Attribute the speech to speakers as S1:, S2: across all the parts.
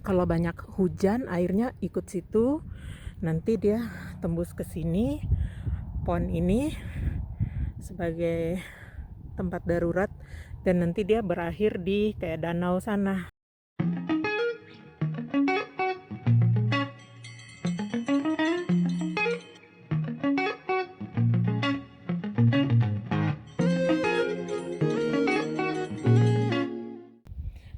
S1: kalau banyak hujan airnya ikut situ, nanti dia tembus ke sini. Pond ini sebagai tempat darurat dan nanti dia berakhir di kayak danau sana.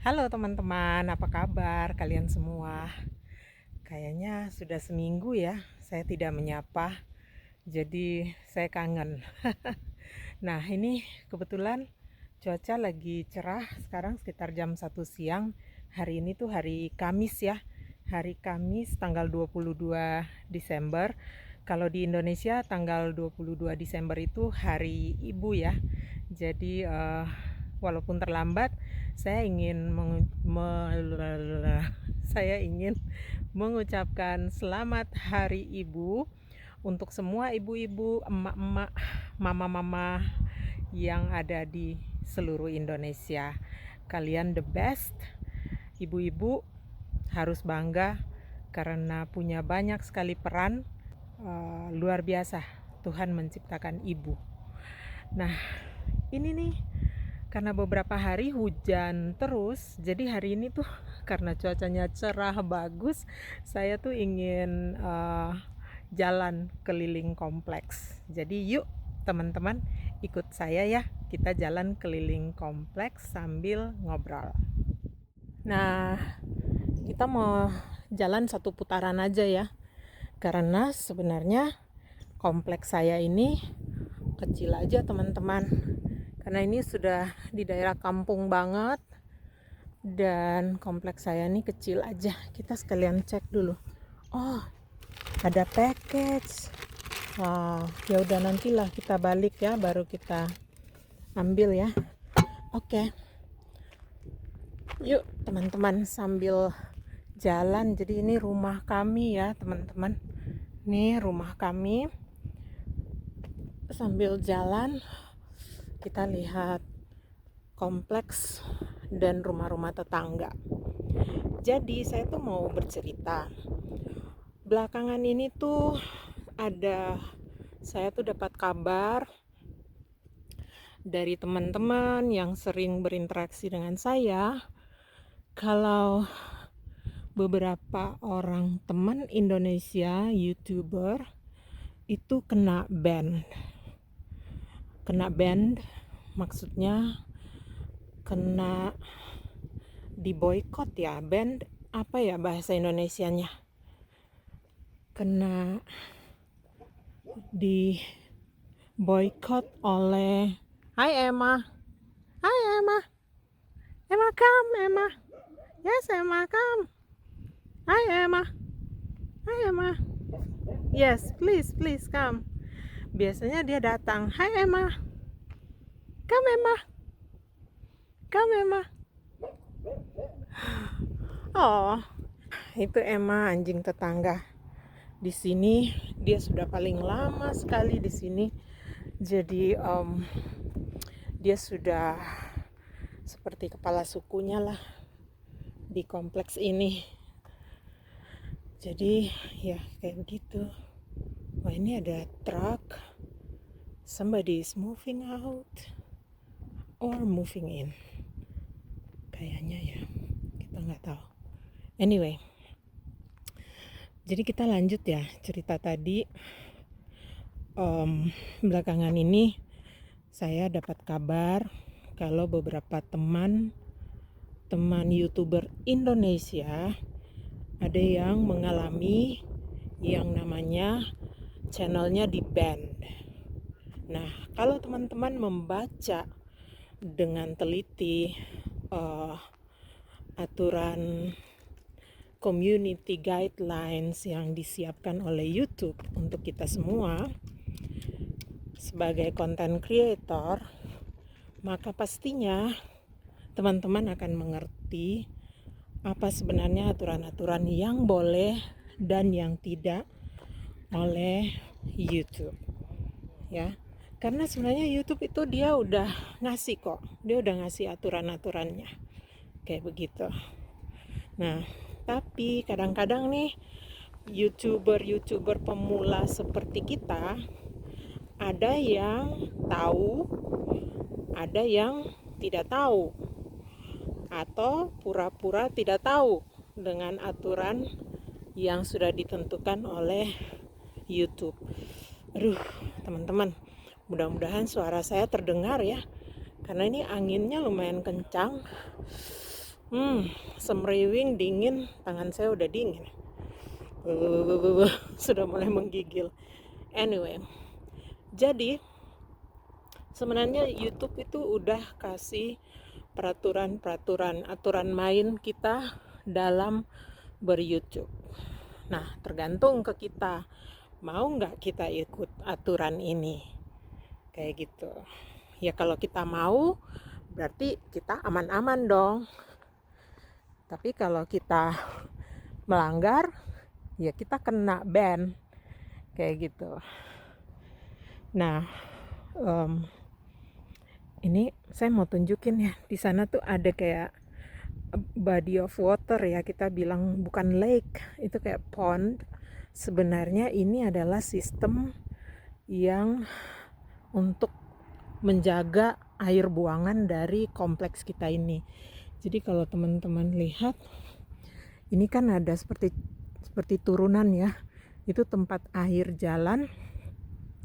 S1: Halo teman-teman, apa kabar kalian semua? Kayaknya sudah seminggu ya saya tidak menyapa, jadi saya kangen. Nah, ini kebetulan cuaca lagi cerah sekarang sekitar jam 1 siang. Hari ini tuh hari Kamis ya. Hari Kamis tanggal 22 Desember. Kalau di Indonesia tanggal 22 Desember itu hari Ibu ya. Jadi walaupun terlambat, saya ingin saya ingin mengucapkan selamat Hari Ibu untuk semua ibu-ibu, emak-emak, mama-mama yang ada di seluruh Indonesia. Kalian the best. Ibu-ibu harus bangga karena punya banyak sekali peran luar biasa. Tuhan menciptakan ibu. Nah, ini nih karena beberapa hari hujan terus, jadi hari ini tuh karena cuacanya cerah bagus, saya tuh ingin jalan keliling kompleks. Jadi yuk teman-teman ikut saya ya, kita jalan keliling kompleks sambil ngobrol. Nah, kita mau jalan satu putaran aja ya, karena sebenarnya kompleks saya ini kecil aja teman-teman, karena ini sudah di daerah kampung banget dan kompleks saya ini kecil aja. Kita sekalian cek dulu. Oh, ada package. Wah, ya udah nantilah kita balik ya, baru kita ambil ya. Oke. Yuk teman-teman sambil jalan. Jadi ini rumah kami ya teman-teman. Ini rumah kami. Sambil jalan kita lihat kompleks dan rumah-rumah tetangga. Jadi saya tuh mau bercerita. Belakangan ini tuh saya tuh dapat kabar dari teman-teman yang sering berinteraksi dengan saya, kalau beberapa orang teman Indonesia YouTuber itu kena ban. Kena ban maksudnya kena diboykot ya. Ban apa ya bahasa Indonesianya? Kena di boykot oleh Hai Emma. Hai Emma. Emma come, Emma. Yes, Emma come. Hai Emma. Hai Emma. Yes, please come. Biasanya dia datang. Hai Emma. Come Emma. Come Emma. Oh, itu Emma, anjing tetangga. Di sini dia sudah paling lama sekali di sini. Jadi dia sudah seperti kepala sukunya lah di kompleks ini. Jadi ya kayak begitu. Wah, ini ada truk. Somebody is moving out or moving in. Kayaknya ya, kita nggak tahu. Anyway, jadi kita lanjut ya cerita tadi. Belakangan ini saya dapat kabar kalau beberapa teman YouTuber Indonesia ada yang mengalami yang namanya channelnya di ban. Nah, kalau teman-teman membaca dengan teliti aturan community guidelines yang disiapkan oleh YouTube untuk kita semua sebagai content creator, maka pastinya teman-teman akan mengerti apa sebenarnya aturan-aturan yang boleh dan yang tidak oleh YouTube ya. Karena sebenarnya YouTube itu dia udah ngasih kok, dia udah ngasih aturan-aturannya kayak begitu. Nah, Tapi kadang-kadang nih YouTuber pemula seperti kita, ada yang tahu, ada yang tidak tahu, atau pura-pura tidak tahu dengan aturan yang sudah ditentukan oleh YouTube. Aduh, teman-teman, mudah-mudahan suara saya terdengar ya, karena ini anginnya lumayan kencang. Semriwing, dingin, tangan saya udah dingin. Sudah mulai menggigil. Anyway, jadi sebenarnya YouTube itu udah kasih aturan main kita dalam ber-YouTube. Nah, tergantung ke kita, mau nggak kita ikut aturan ini, kayak gitu. Ya kalau kita mau, berarti kita aman-aman dong. Tapi kalau kita melanggar, ya kita kena ban, kayak gitu. Nah, ini saya mau tunjukin ya, di sana tuh ada kayak body of water ya, kita bilang bukan lake, itu kayak pond. Sebenarnya ini adalah sistem yang untuk menjaga air buangan dari kompleks kita ini. Jadi kalau teman-teman lihat, ini kan ada seperti turunan ya, itu tempat air jalan.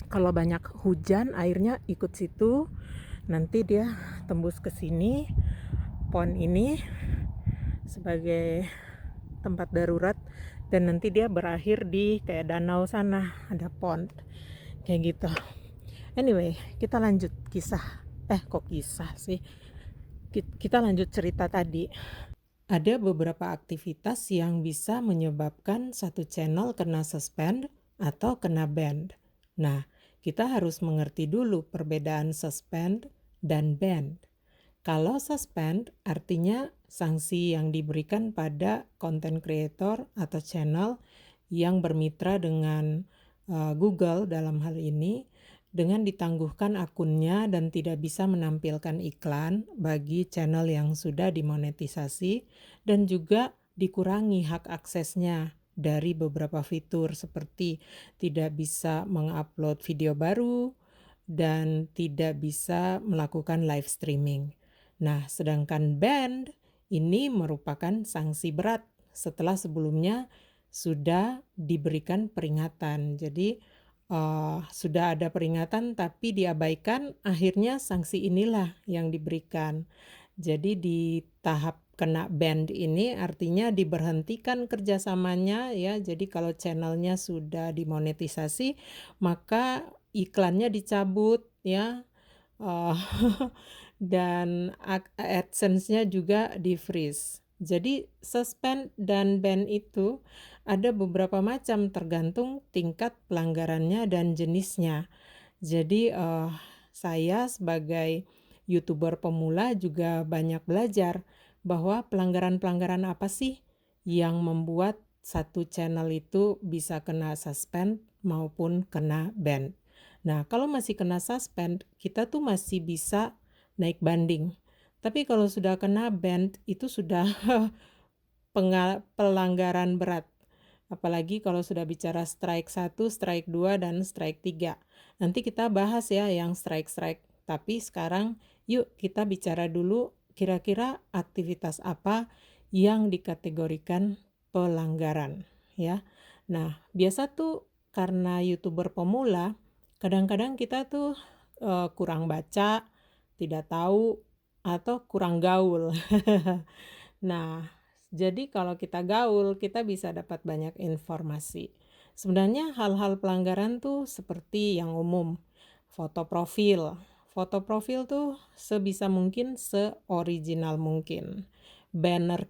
S1: Kalau banyak hujan, airnya ikut situ, nanti dia tembus ke sini. Pond ini sebagai tempat darurat, dan nanti dia berakhir di kayak danau sana, ada pond kayak gitu. Anyway, kita lanjut kisah. Kok kisah sih? Kita lanjut cerita tadi. Ada beberapa aktivitas yang bisa menyebabkan satu channel kena suspend atau kena ban. Nah, kita harus mengerti dulu perbedaan suspend dan ban. Kalau suspend artinya sanksi yang diberikan pada content creator atau channel yang bermitra dengan Google dalam hal ini, dengan ditangguhkan akunnya dan tidak bisa menampilkan iklan bagi channel yang sudah dimonetisasi, dan juga dikurangi hak aksesnya dari beberapa fitur seperti tidak bisa mengupload video baru dan tidak bisa melakukan live streaming. Nah, sedangkan ban ini merupakan sanksi berat setelah sebelumnya sudah diberikan peringatan. Jadi sudah ada peringatan tapi diabaikan, akhirnya sanksi inilah yang diberikan. Jadi di tahap kena ban ini artinya diberhentikan kerjasamanya ya. Jadi kalau channelnya sudah dimonetisasi, maka iklannya dicabut ya, dan AdSense-nya juga di-freeze. Jadi suspend dan ban itu ada beberapa macam tergantung tingkat pelanggarannya dan jenisnya. Jadi saya sebagai YouTuber pemula juga banyak belajar bahwa pelanggaran-pelanggaran apa sih yang membuat satu channel itu bisa kena suspend maupun kena ban. Nah, kalau masih kena suspend, kita tuh masih bisa naik banding. Tapi kalau sudah kena ban, itu sudah pelanggaran berat. Apalagi kalau sudah bicara strike 1, strike 2, dan strike 3. Nanti kita bahas ya yang strike-strike. Tapi sekarang yuk kita bicara dulu kira-kira aktivitas apa yang dikategorikan pelanggaran ya. Nah, biasa tuh karena YouTuber pemula, kadang-kadang kita tuh kurang baca, tidak tahu, atau kurang gaul. Nah, jadi kalau kita gaul, kita bisa dapat banyak informasi. Sebenarnya hal-hal pelanggaran tuh seperti yang umum, foto profil. Foto profil tuh sebisa mungkin seoriginal mungkin. Banner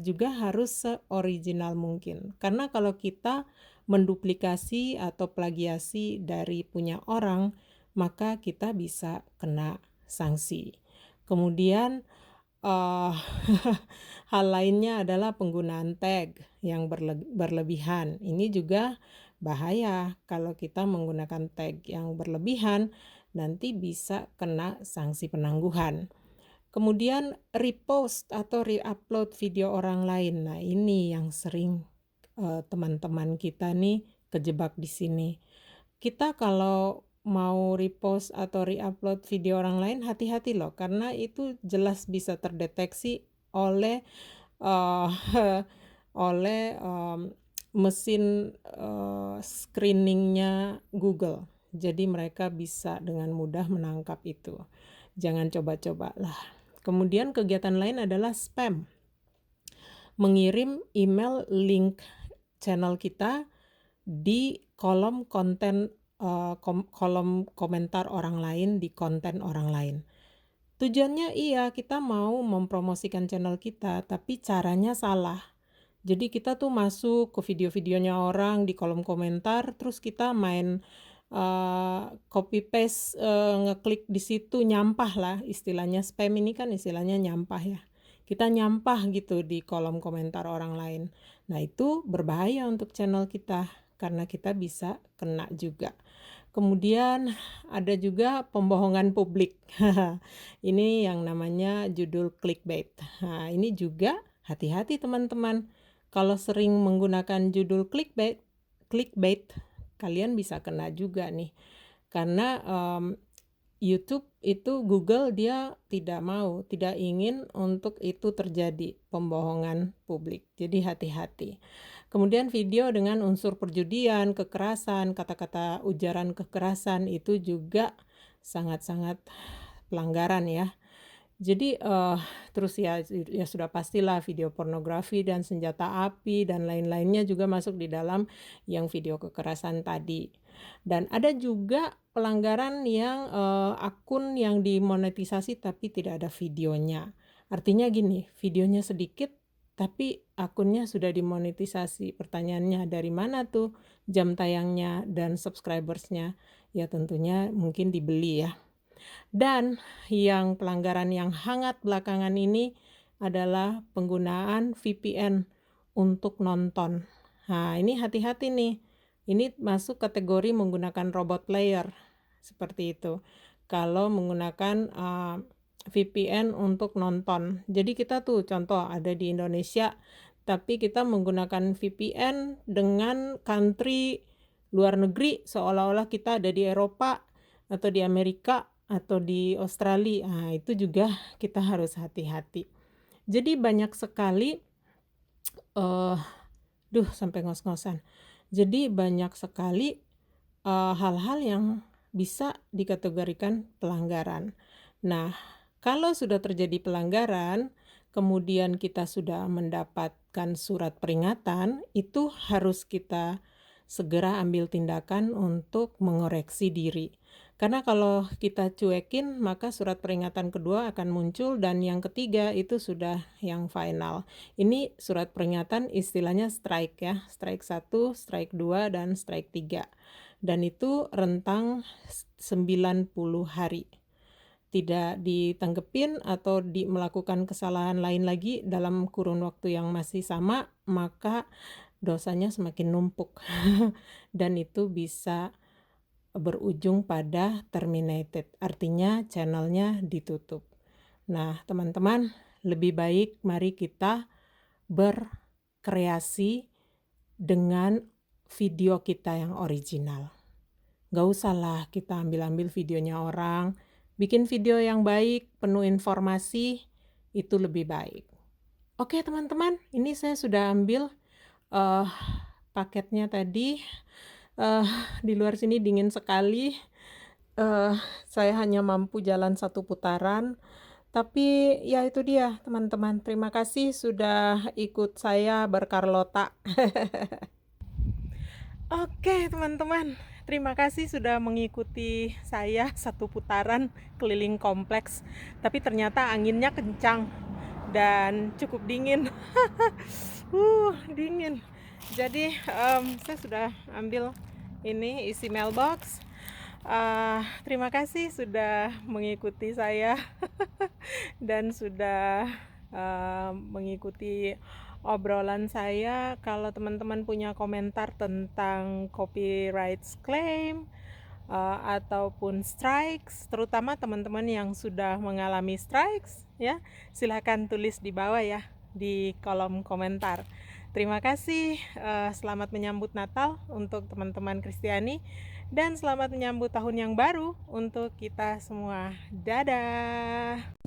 S1: juga harus seoriginal mungkin. Karena kalau kita menduplikasi atau plagiasi dari punya orang, maka kita bisa kena sanksi. Kemudian hal lainnya adalah penggunaan tag yang berlebihan. Ini juga bahaya kalau kita menggunakan tag yang berlebihan, nanti bisa kena sanksi penangguhan. Kemudian repost atau re-upload video orang lain. Nah, ini yang sering teman-teman kita nih kejebak di sini. Kita kalau mau repost atau re-upload video orang lain, hati-hati loh, karena itu jelas bisa terdeteksi oleh uh, oleh mesin screeningnya Google. Jadi mereka bisa dengan mudah menangkap itu. Jangan coba-coba lah. Kemudian kegiatan lain adalah spam. Mengirim email link channel kita di kolom konten kolom komentar orang lain di konten orang lain. Tujuannya iya, kita mau mempromosikan channel kita, tapi caranya salah. Jadi kita tuh masuk ke video-videonya orang di kolom komentar, terus kita main copy paste, ngeklik di situ, nyampah lah istilahnya. Spam ini kan istilahnya nyampah ya. Kita nyampah gitu di kolom komentar orang lain. Nah, itu berbahaya untuk channel kita karena kita bisa kena juga. Kemudian ada juga pembohongan publik. Ini yang namanya judul clickbait. Nah, ini juga hati-hati teman-teman. Kalau sering menggunakan judul clickbait, kalian bisa kena juga nih. Karena YouTube itu Google dia tidak ingin untuk itu terjadi pembohongan publik. Jadi hati-hati. Kemudian video dengan unsur perjudian, kekerasan, kata-kata ujaran kekerasan itu juga sangat-sangat pelanggaran ya. Jadi terus ya sudah pastilah video pornografi dan senjata api dan lain-lainnya juga masuk di dalam yang video kekerasan tadi. Dan ada juga pelanggaran yang akun yang dimonetisasi tapi tidak ada videonya. Artinya gini, videonya sedikit tapi akunnya sudah dimonetisasi. Pertanyaannya dari mana tuh jam tayangnya dan subscribersnya? Ya tentunya mungkin dibeli ya. Dan yang pelanggaran yang hangat belakangan ini adalah penggunaan VPN untuk nonton. Nah, ini hati-hati nih. Ini masuk kategori menggunakan robot player seperti itu. Kalau menggunakan VPN untuk nonton. Jadi kita tuh contoh ada di Indonesia, tapi kita menggunakan VPN dengan country luar negeri seolah-olah kita ada di Eropa atau di Amerika atau di Australia. Nah, itu juga kita harus hati-hati. Jadi banyak sekali sampai ngos-ngosan. Jadi banyak sekali hal-hal yang bisa dikategorikan pelanggaran. Nah, kalau sudah terjadi pelanggaran, kemudian kita sudah mendapatkan surat peringatan, itu harus kita segera ambil tindakan untuk mengoreksi diri. Karena kalau kita cuekin, maka surat peringatan kedua akan muncul dan yang ketiga itu sudah yang final. Ini surat peringatan istilahnya strike ya, strike 1, strike 2, dan strike 3. Dan itu rentang 90 hari. Tidak ditanggepin atau melakukan kesalahan lain lagi dalam kurun waktu yang masih sama, maka dosanya semakin numpuk. Dan itu bisa berujung pada terminated, artinya channelnya ditutup. Nah, teman-teman, lebih baik mari kita berkreasi dengan video kita yang original. Gak usahlah kita ambil-ambil videonya orang, bikin video yang baik, penuh informasi, itu lebih baik. Oke teman-teman, ini saya sudah ambil paketnya tadi. Di luar sini dingin sekali. Saya hanya mampu jalan 1 putaran. Tapi ya itu dia teman-teman. Terima kasih sudah ikut saya berkarlota. Oke teman-teman. Terima kasih sudah mengikuti saya 1 putaran keliling kompleks. Tapi ternyata anginnya kencang dan cukup dingin. Dingin. Jadi saya sudah ambil ini isi mailbox. Terima kasih sudah mengikuti saya dan sudah mengikuti obrolan saya. Kalau teman-teman punya komentar tentang copyright claim ataupun strikes, terutama teman-teman yang sudah mengalami strikes ya, silahkan tulis di bawah ya di kolom komentar. Terima kasih, selamat menyambut Natal untuk teman-teman Kristiani dan selamat menyambut tahun yang baru untuk kita semua. Dadah.